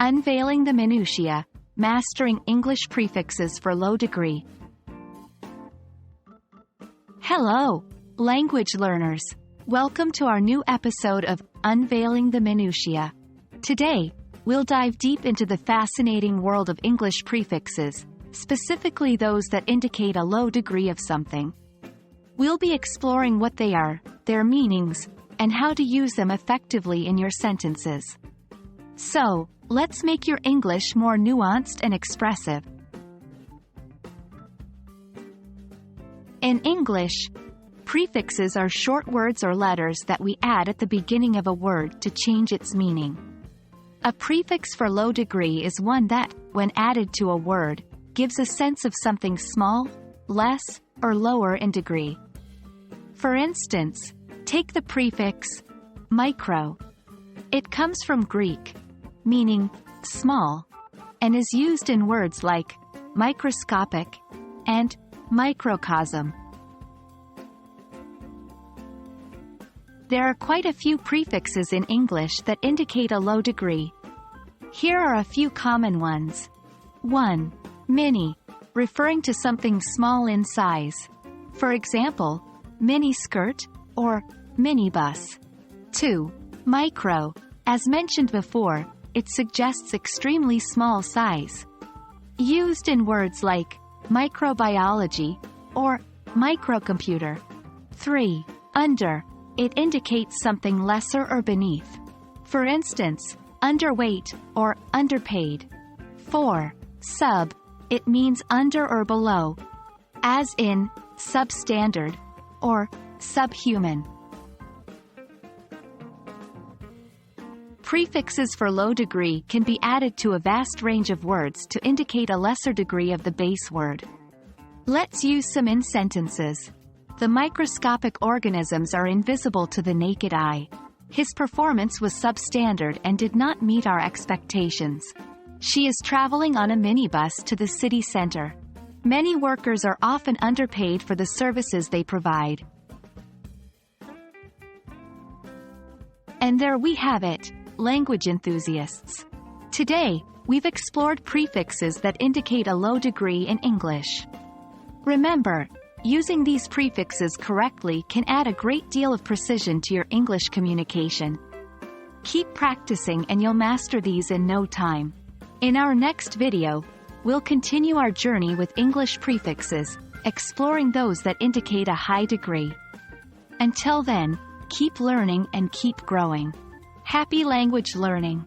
Unveiling the Minutiae, Mastering English Prefixes for Low Degree. Hello, language learners. Welcome to our new episode of Unveiling the Minutiae. Today, we'll dive deep into the fascinating world of English prefixes, specifically those that indicate a low degree of something. We'll be exploring what they are, their meanings, and how to use them effectively in your sentences. So, let's make your English more nuanced and expressive. In English, prefixes are short words or letters that we add at the beginning of a word to change its meaning. A prefix for low degree is one that, when added to a word, gives a sense of something small, less, or lower in degree. For instance, take the prefix micro. It comes from Greek, meaning small, and is used in words like microscopic and microcosm. There are quite a few prefixes in English that indicate a low degree. Here are a few common ones. 1. Mini, referring to something small in size. For example, mini skirt or minibus. 2. Micro, as mentioned before, it suggests extremely small size. Used in words like microbiology or microcomputer. 3. Under, it indicates something lesser or beneath. For instance, underweight or underpaid. 4. Sub, it means under or below, as in substandard or subhuman. Prefixes for low degree can be added to a vast range of words to indicate a lesser degree of the base word. Let's use some in sentences. The microscopic organisms are invisible to the naked eye. His performance was substandard and did not meet our expectations. She is traveling on a minibus to the city center. Many workers are often underpaid for the services they provide. And there we have it, language enthusiasts. Today, we've explored prefixes that indicate a low degree in English. Remember, using these prefixes correctly can add a great deal of precision to your English communication. Keep practicing and you'll master these in no time. In our next video, we'll continue our journey with English prefixes, exploring those that indicate a high degree. Until then, keep learning and keep growing. Happy language learning!